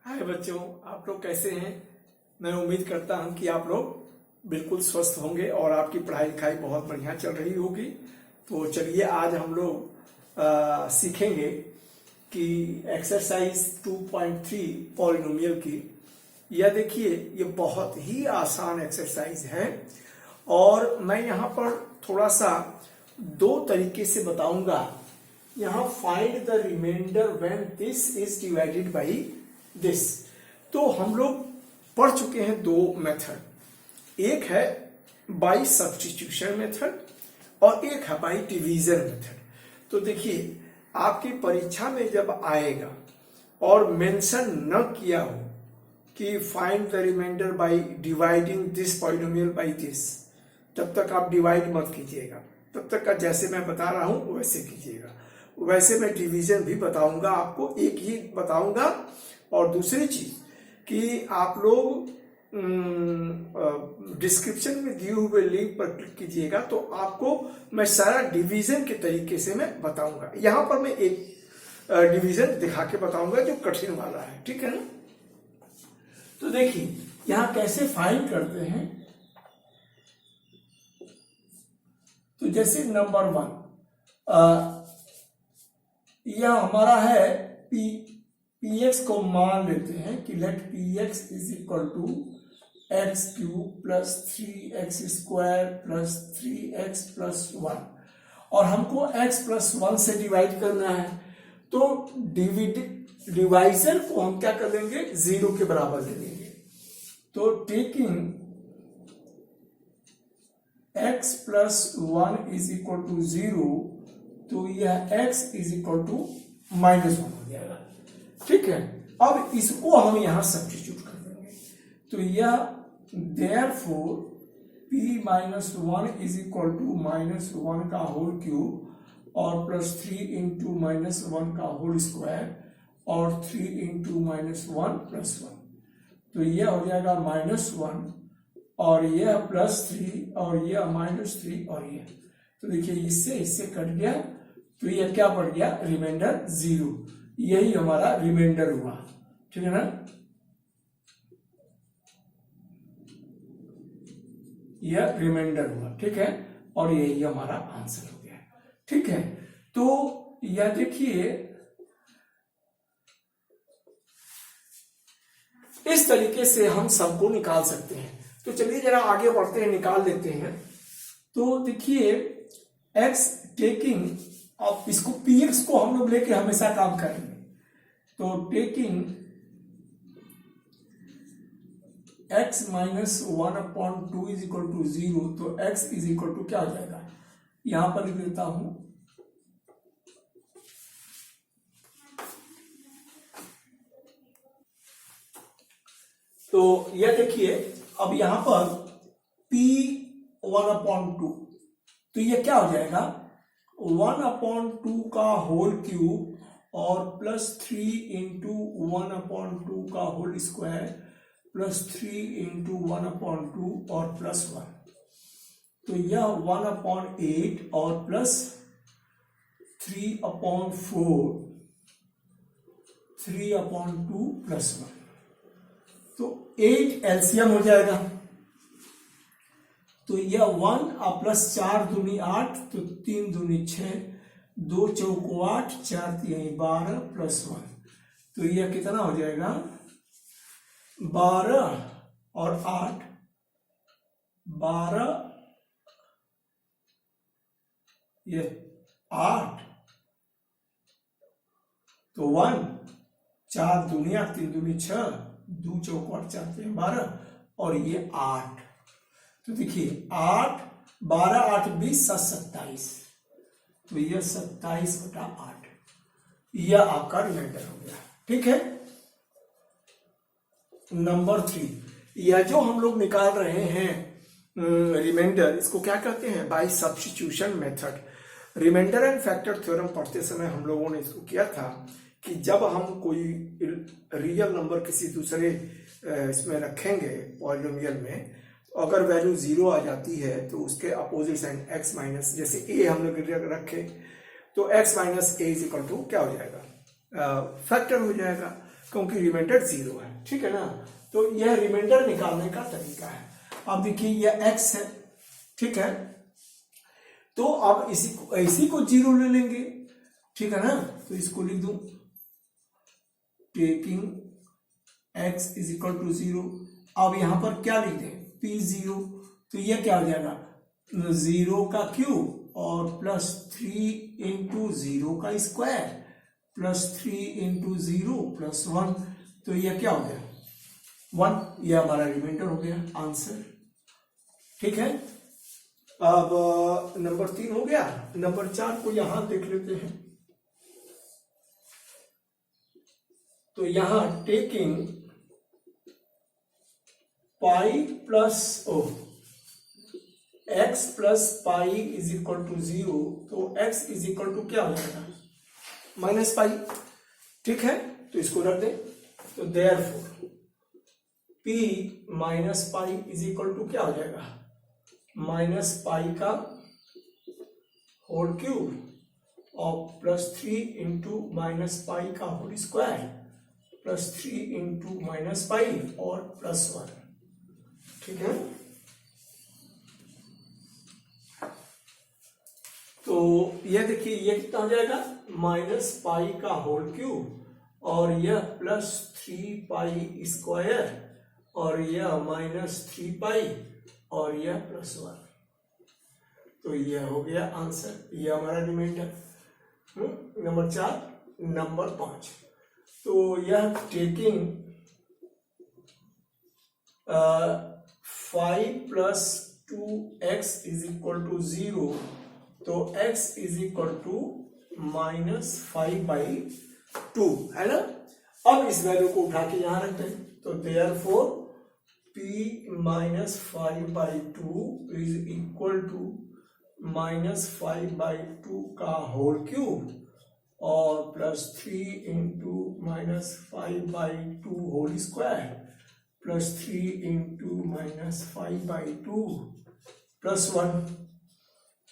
हाय बच्चों, आप लोग कैसे हैं। मैं उम्मीद करता हूं कि आप लोग बिल्कुल स्वस्थ होंगे और आपकी पढ़ाई लिखाई बहुत बढ़िया चल रही होगी। तो चलिए आज हम लोग सीखेंगे कि एक्सरसाइज 2.3 पॉलिनोमियल की। यह देखिए, ये बहुत ही आसान एक्सरसाइज है और मैं यहाँ पर थोड़ा सा दो तरीके से बताऊंगा। यहाँ find the reminder when this is divided by this. तो हम लोग पढ़ चुके हैं दो मेथड, एक है बाई सब्स्टिट्यूशन मेथड और एक है बाई डिवीजन मेथड। तो देखिए, आपकी परीक्षा में जब आएगा और मेंशन न किया हो कि find the reminder by dividing this polynomial by this, तब तक आप डिवाइड मत कीजिएगा। तब तक का जैसे मैं बता रहा हूं वैसे कीजिएगा। वैसे मैं डिवीजन भी बताऊंगा आपको, एक ही बताऊंगा। और दूसरी चीज कि आप लोग डिस्क्रिप्शन में दिए हुए लिंक पर क्लिक कीजिएगा तो आपको मैं सारा डिवीजन के तरीके से मैं बताऊंगा। यहां पर मैं एक डिवीजन दिखा के बताऊंगा जो कठिन वाला है, ठीक है ना। तो देखिए यहां कैसे फाइंड करते हैं। तो जैसे नंबर 1, यह हमारा है px को मान लेते हैं कि let px is equal to x cube plus 3x square plus 3x plus 1 और हमको x प्लस 1 से डिवाइड करना है। तो डिवाइजर को हम क्या कर लेंगे, 0 के बराबर ले लेंगे। तो taking x plus 1 is equal to 0, तो यह x इज इक्वल टू -1 हो जाएगा, ठीक है। अब इसको हम यहां सब्स्टिट्यूट कर देंगे। तो यह therefore p minus 1 is equal to -1 का होल क्यूब और प्लस 3 इंटू -1 का होल स्क्वायर और 3 इंटू -1 प्लस 1। तो यह हो जाएगा -1 और यह +3 और यह -3 और यह। तो देखिए इससे कट गया, तो यह क्या पड़ गया, रिमाइंडर 0। यही हमारा रिमाइंडर हुआ, ठीक है ना। यह रिमाइंडर हुआ, ठीक है, और यही हमारा आंसर हो गया, ठीक है। तो यह देखिए इस तरीके से हम सबको निकाल सकते हैं। तो चलिए जरा आगे बढ़ते हैं, निकाल लेते हैं। तो देखिए x टेकिंग, अब इसको px को हम लोग लेके हमेशा काम करेंगे। तो taking x minus 1/2 is equal to 0, तो x इज इक्वल टू क्या हो जाएगा, यहां पर लिख देता हूं तो यह देखिए, अब यहां पर p 1/2, तो यह क्या हो जाएगा 1/2 का होल क्यूब और प्लस 3 इंटू 1/2 का होल स्क्वायर प्लस 3 इंटू 1/2 और प्लस 1। तो यह 1/8 और प्लस 3/4 3/2 प्लस 1। तो 8 एलसीएम हो जाएगा। तो यह 1 और प्लस 4 दूनी 8, तो 3 दूनी 6, 2 चौको 8, 4 3 12 प्लस 1। तो यह कितना हो जाएगा 12 और 8 12, यह 8, तो 1 4 दूनी 8, 3 दूनी 6, 2 चौको 8, 4 3 12 और ये 8। तो देखिए 8 12 8 20 7 27, तो यह 27/8 यह आपका रिमाइंडर हो गया, ठीक है। नंबर 3, यह जो हम लोग निकाल रहे हैं रिमाइंडर, इसको क्या कहते हैं, by substitution method. Reminder and factor theorem पढ़ते समय हम लोगों ने इसको किया था कि जब हम कोई रियल नंबर किसी दूसरे इसमें रखेंगे पॉलिनोमियल में, अगर वैल्यू 0 आ जाती है तो उसके अपोजिट साइन x माइनस, जैसे a हम लोग रखे तो x minus a is equal to क्या हो जाएगा, फैक्टर हो जाएगा। क्योंकि रिमाइंडर 0 है, ठीक है ना। तो यह रिमाइंडर निकालने का तरीका है। अब देखिए यह x है, ठीक है, तो अब इसी को 0 ले लेंगे, ठीक है ना। तो इसको लिख दूं taking x is equal to 0। अब यहां पर क्या लिख दें p0, तो यह क्या हो जाएगा 0 का क्यूब और प्लस 3 इंटू 0 का स्क्वायर प्लस 3 इंटू 0 प्लस 1, तो यह क्या हो गया 1। यह हमारा रिमाइंडर हो गया आंसर, ठीक है। अब नंबर 3 हो गया। नंबर 4 को यहां देख लेते हैं। तो यहां taking pi plus x plus pi is equal to 0, तो x इज इक्वल टू क्या हो जाएगा माइनस पाई, ठीक है। तो इसको रख दें, तो therefore p minus pi is equal to क्या हो जाएगा माइनस पाई का होल क्यूब और प्लस 3 इंटू माइनस पाई का whole square plus 3 into minus pi और प्लस 1, ठीक है। तो यह देखिए यह कितना हो जाएगा माइनस पाई का होल क्यूब और यह प्लस 3 पाई स्क्वायर और यह माइनस 3 पाई और यह प्लस 1, तो यह हो गया आंसर। यह हमारा रिमाइंडर नंबर 4। नंबर 5, तो यह taking 5 plus 2x is equal to 0, तो x is equal to minus 5/2 है ना। अब इस वैल्यू को उठा के यहां रखते हैं, तो therefore p minus 5/2 is equal to minus 5/2 का होल क्यूब और plus 3 into minus 5/2 whole square plus 3 into minus 5/2 plus 1,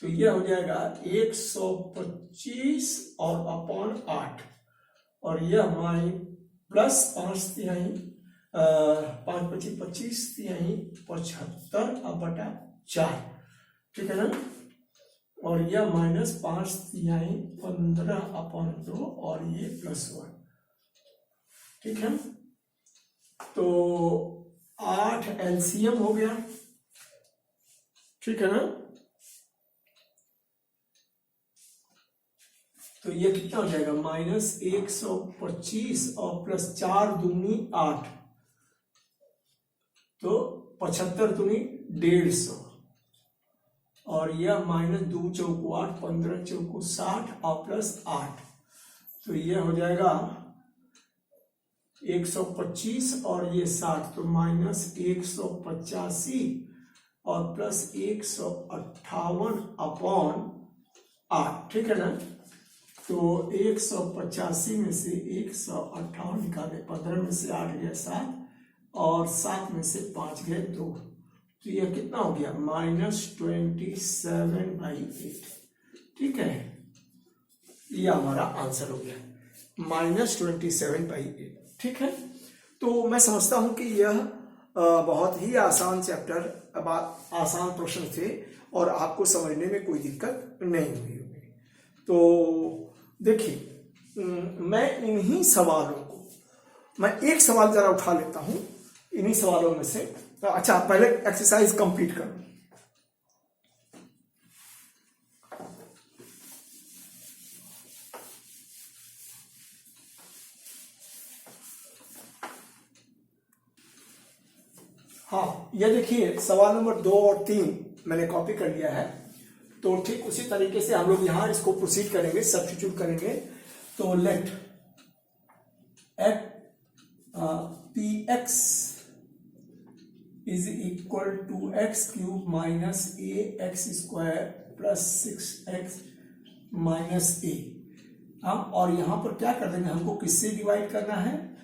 तो यह हो जाएगा 125 और अपॉन 8 और यह हमारी प्लस 5/3 5 × 25 75/4, ठीक है ना। और यह माइनस 5/3 15/2 और ये प्लस 1, ठीक है। तो 8 एलसीएम हो गया, ठीक है ना। तो ये कितना हो जाएगा माइनस 125 और प्लस 4 दूनी 8, तो 75 दूनी 150 और यह माइनस 2 चौको 8 15 चौको 60 और प्लस 8, तो यह हो जाएगा 125 और ये 60, तो माइनस 185 और प्लस 158 अपॉन 8, ठीक है ना। तो 185 में से 158 निकाले, 15 में से 8 गया 7 और 7 में से 5 गए 2, तो यह कितना हो गया -27/8, ठीक है। यह हमारा आंसर हो गया -27/8, ठीक है। तो मैं समझता हूं कि यह बहुत ही आसान चैप्टर, आसान प्रश्न थे और आपको समझने में कोई दिक्कत नहीं हुई होगी। तो देखिए मैं इन्हीं सवालों को, मैं एक सवाल जरा उठा लेता हूं इन्हीं सवालों में से। तो अच्छा पहले एक्सरसाइज कंप्लीट करो। हाँ ये देखिए सवाल नंबर 2 और 3 मैंने कॉपी कर लिया है, तो ठीक उसी तरीके से हम लोग यहां इसको प्रोसीड करेंगे, सब्स्टिट्यूट करेंगे। तो let P X is equal to x cube minus A X square plus 6x minus A. हम और यहां पर क्या कर देंगे, हमको किससे डिवाइड करना है,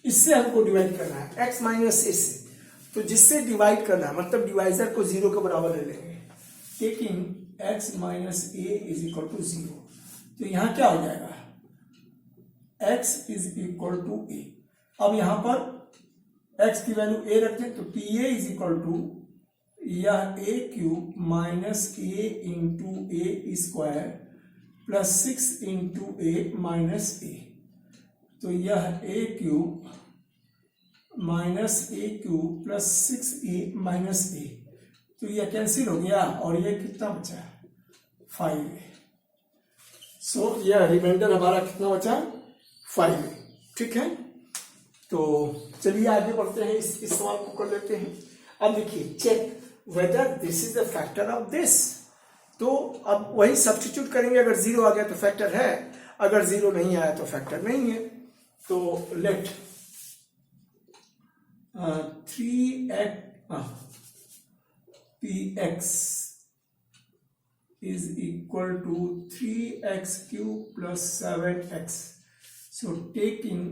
इससे हमको डिवाइड करना है x माइनस ए से। तो जिससे डिवाइड करना है मतलब डिवाइजर को 0 के बराबर ले लेंगे, taking x minus a is equal to 0। तो यहां क्या हो जाएगा x is equal to a. अब यहां पर x की वैल्यू a रखते हैं, तो p a is equal to यह a cube minus a into a square plus 6 into a minus a. तो यह a cube minus a cube plus 6a minus a, तो यह कैंसिल हो गया और ये कितना बचा है 5a। सो यह रिमाइंडर हमारा कितना बचा 5a। ठीक है, तो चलिए आगे बढ़ते हैं, इस सवाल को कर लेते हैं। अब देखिए check whether this is the factor of this. तो अब वही सब्स्टिट्यूट करेंगे, अगर 0 आ गया तो फैक्टर है, अगर 0 नहीं आया तो फैक्टर नहीं है। तो late 3x px is equal to 3x cube plus 7x. So taking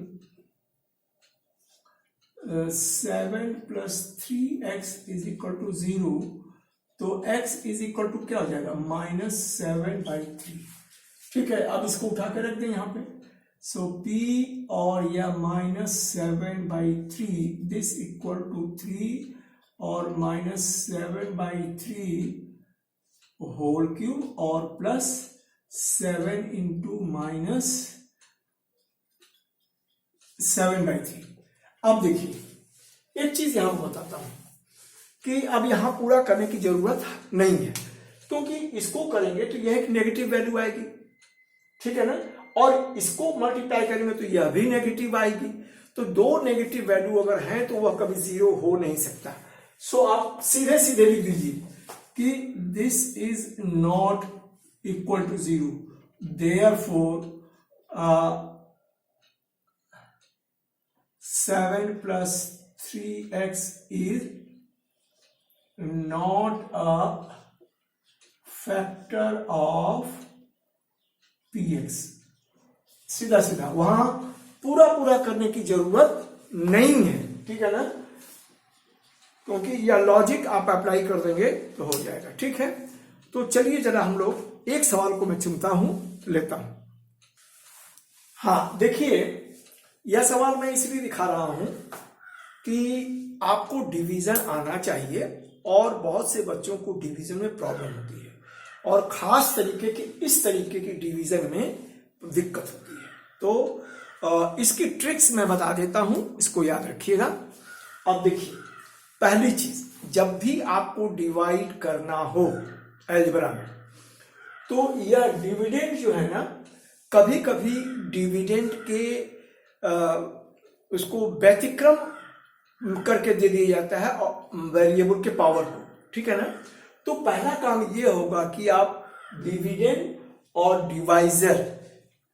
7 plus 3x is equal to 0, तो x is equal to क्या हो जाएगा -7/3। ठीक है, अब इसको उठा के रख दें यहाँ पे। सो p और यह -7/3 दिस इक्वल टू 3 और -7/3 होल क्यूब और प्लस 7 इंटू -7/3। अब देखिए एक चीज यहां बताता हूं कि अब यहां पूरा करने की जरूरत नहीं है, क्योंकि इसको करेंगे तो यह एक नेगेटिव वैल्यू आएगी। ठीक है ना, और इसको मल्टीप्लाई करेंगे तो यह भी नेगेटिव आएगी। तो दो नेगेटिव वैल्यू अगर हैं तो वह कभी 0 हो नहीं सकता। सो आप सीधे सीधे लिख दीजिए कि this is not equal to 0, therefore 7 plus 3x is not a factor of px। सीधा सीधा वहां पूरा करने की जरूरत नहीं है। ठीक है ना, क्योंकि यह लॉजिक आप अप्लाई कर देंगे तो हो जाएगा। ठीक है, तो चलिए जरा हम लोग एक सवाल को मैं चुनता हूं, लेता हूं। हाँ देखिए, यह सवाल मैं इसलिए दिखा रहा हूं कि आपको डिवीजन आना चाहिए, और बहुत से बच्चों को डिवीजन में प्रॉब्लम होती है, और खास तरीके की इस तरीके की डिवीजन में दिक्कत होती है। तो इसकी ट्रिक्स मैं बता देता हूं, इसको याद रखिएगा। अब देखिए, पहली चीज, जब भी आपको डिवाइड करना हो अलजेब्रा में, तो यह डिविडेंड जो है ना, कभी कभी डिविडेंड के उसको व्यतिक्रम करके दे दिया जाता है वेरिएबल के पावर को। ठीक है ना, तो पहला काम यह होगा कि आप डिविडेंड और डिवाइजर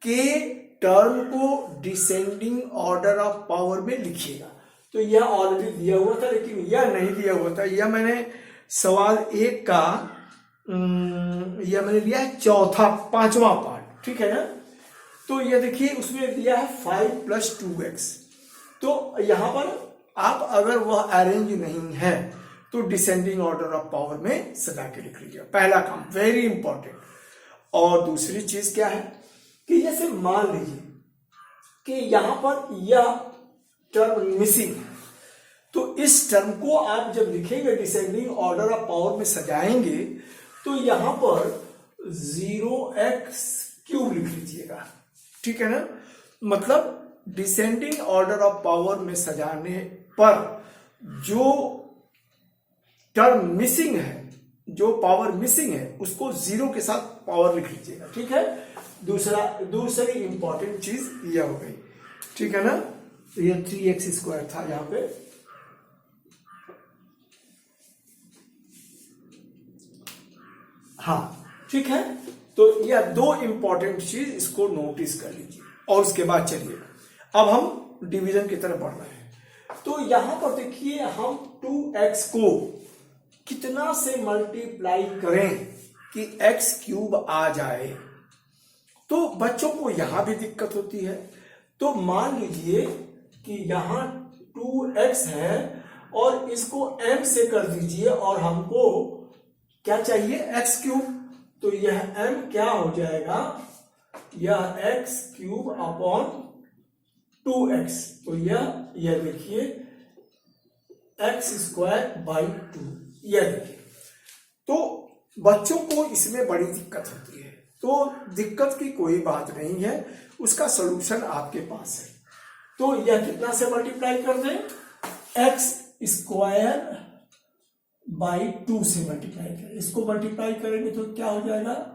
के टर्म को डिसेंडिंग ऑर्डर ऑफ पावर में लिखिएगा। तो यह ऑलरेडी दिया हुआ था, लेकिन यह नहीं दिया हुआ था। यह मैंने सवाल 1 का यह मैंने लिया है पांचवा पार्ट। ठीक है ना, तो यह देखिए उसमें दिया है 5 + 2x। तो यहां पर आप अगर वह अरेंज नहीं है तो डिसेंडिंग ऑर्डर ऑफ पावर में सजा के लिख लीजिए। पहला काम वेरी इंपॉर्टेंट। और दूसरी चीज क्या है कि जैसे मान लीजिए कि यहां पर यह टर्म मिसिंग है, तो इस टर्म को आप जब लिखेंगे डिसेंडिंग ऑर्डर ऑफ पावर में सजाएंगे, तो यहां पर 0x³ लिख लीजिएगा। ठीक है ना, मतलब डिसेंडिंग ऑर्डर ऑफ पावर में सजाने पर जो टर्म मिसिंग है, जो पावर मिसिंग है, उसको 0 के साथ पावर लिख लीजिएगा। ठीक है, दूसरी इंपॉर्टेंट चीज यह हो गई। ठीक है ना, तो यह 3x² था यहां पे। हाँ ठीक है, तो यह दो इंपॉर्टेंट चीज, इसको नोटिस कर लीजिए। और उसके बाद चलिए अब हम डिवीजन की तरफ बढ़ रहे हैं। तो यहां पर देखिए, हम 2x को कितना से मल्टीप्लाई करें कि x³ आ जाए। तो बच्चों को यहां भी दिक्कत होती है। तो मान लीजिए कि यहां 2x है और इसको m से कर दीजिए, और हमको क्या चाहिए x³। तो यह m क्या हो जाएगा, यह x³ अपॉन 2x, तो यह देखिए x²/2, यह देखिए। तो बच्चों को इसमें बड़ी दिक्कत होती है, तो दिक्कत की कोई बात नहीं है, उसका सॉल्यूशन आपके पास है। तो यह कितना से मल्टीप्लाई कर दें, x²/2 से मल्टीप्लाई करें। इसको मल्टीप्लाई करेंगे तो क्या हो जाएगा,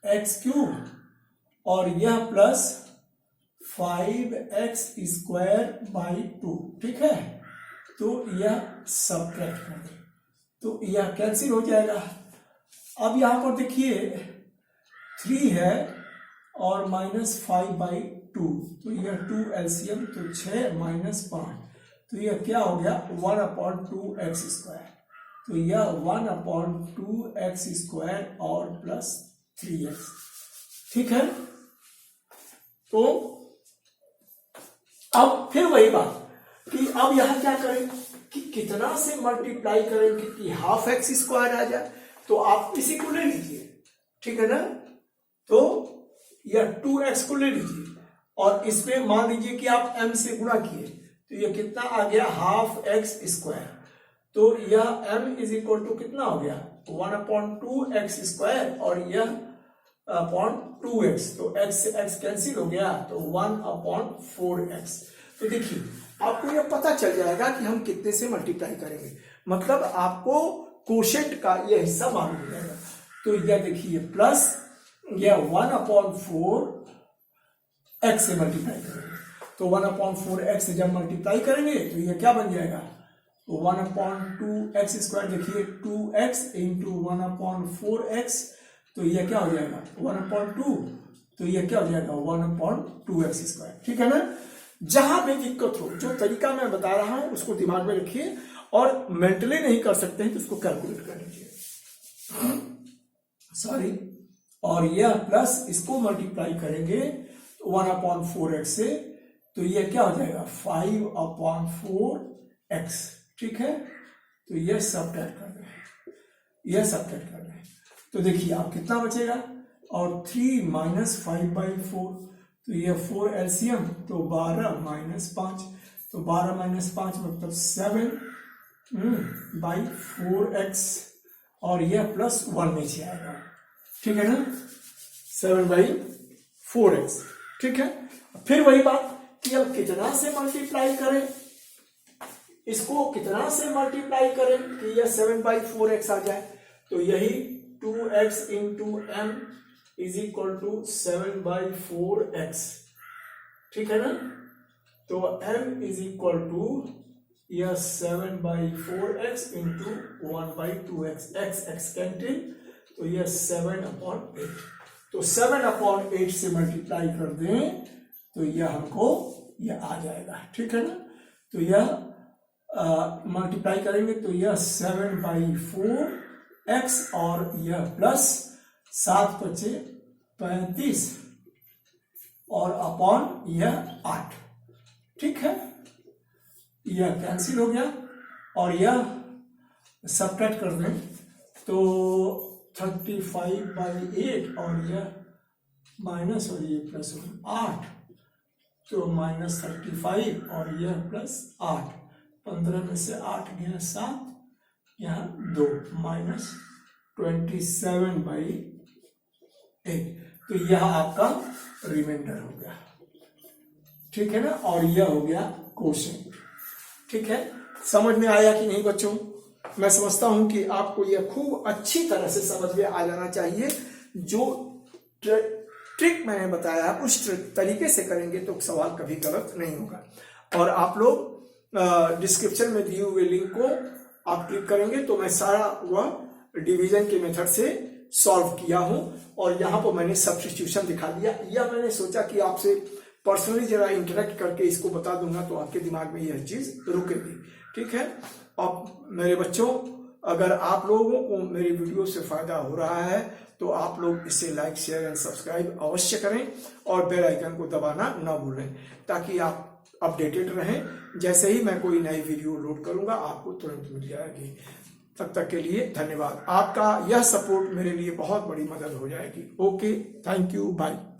x³ और यह प्लस 5x²/2, ठीक है। तो यह सबट्रैक्ट कर दें तो यह कैंसिल हो जाएगा। अब यहां पर देखिए 3 है और -5/2, तो यह 2 एलसीएम, तो 6 - 5, तो यह क्या हो गया 1/2x², तो यह 1/2x² और प्लस 3x, ठीक है। तो अब फिर वही बात कि अब यहां क्या करें कि कितना से मल्टीप्लाई करेंगे कि हाफ x² आ जाए, तो आप इसी को ले लीजिए, ठीक है ना। तो यह 2x को ले लीजिए और इसमें मान लीजिए कि आप m से गुणा किए, तो यह कितना आ गया हाफ x², तो यह m इज इक्वल टू कितना हो गया 1/2x² और यह अपॉन 2x, तो x से x कैंसिल हो गया, तो 1/4x। तो देखिए आपको यह पता चल जाएगा कि हम कितने से मल्टीप्लाई करेंगे, मतलब आपको कोशेंट का यह हिस्सा मालूम हो जाएगा। तो यह देखिए प्लस यह 1/4x से मल्टीप्लाई करेंगे, तो 1/4x से जब मल्टीप्लाई करेंगे तो यह क्या बन जाएगा, तो 1/2x², देखिए 2x इंटू 1/4x, तो यह क्या हो जाएगा 1/2, तो यह क्या हो जाएगा 1/2x², ठीक है ना। जहां भी दिक्कत हो, जो तरीका मैं बता रहा हूं उसको दिमाग में रखिए, और मेंटली नहीं कर सकते हैं तो उसको कैलकुलेट कर लीजिए, सॉरी। और यह प्लस इसको मल्टीप्लाई करेंगे 1/4x से, तो यह क्या हो जाएगा 5/4x, ठीक है। तो यह सबट्रैक्ट कर दें, यह सबट्रैक्ट कर दें, तो देखिए आप कितना बचेगा, और 3 - 5/4, तो यह 4 एलसीएम, तो 12 - 5, तो 12 - 5 मतलब 7/4x, और यह प्लस 1 नीचे आएगा, ठीक है ना, 7/4x, ठीक है। फिर वही बात कि अब कितना से मल्टीप्लाई करें, इसको कितना से मल्टीप्लाई करें कि यह 7/4x आ जाए, तो यही 2x into m is equal to 7/4x, ठीक है ना। तो m इज इक्वल टू यह 7/4x into 1/2x, x cancel, तो यह 7/8, तो 7/8 से मल्टीप्लाई कर दें तो यह हमको यह आ जाएगा, ठीक है ना। तो यह मल्टीप्लाई करेंगे तो यह 7/4x और यह प्लस 7×5 और अपॉन यह 8, ठीक है। यह कैंसिल हो गया और यह सबट्रैक्ट कर दें तो 35/8 और यह माइनस और ये प्लस 8, तो -35 और यह प्लस 8, 15 में से 8 गया 7, यहाँ 2 -27/8, तो यह आपका रिमाइंडर हो गया, ठीक है ना। और यह हो गया कोशेंट, ठीक है। समझ में आया कि नहीं बच्चों? मैं समझता हूं कि आपको यह खूब अच्छी तरह से समझ में आ जाना चाहिए। जो ट्रिक मैंने बताया उस तरीके से करेंगे तो सवाल कभी गलत नहीं होगा। और आप लोग डिस्क्रिप्शन में दिए हुए लिंक को आप क्लिक करेंगे तो मैं सारा वह डिवीजन के मेथड से सॉल्व किया हूं और यहाँ पर मैंने सब्स्टिट्यूशन दिखा दिया। यह मैंने सोचा कि आपसे पर्सनली जरा इंटरेक्ट करके इसको बता दूंगा तो आपके दिमाग में यह चीज रुकेगी, ठीक है। अब मेरे बच्चों, अगर आप लोगों को मेरी वीडियो से फायदा हो रहा है तो आप लोग इसे लाइक शेयर एंड सब्सक्राइब अवश्य करें और बेल आइकन को दबाना ना भूलें ताकि आप अपडेटेड रहें। जैसे ही मैं कोई नई वीडियो लोड करूंगा आपको तुरंत मिल जाएगी। तब तक के लिए धन्यवाद। आपका यह सपोर्ट मेरे लिए बहुत बड़ी मदद हो जाएगी। Okay, thank you, bye.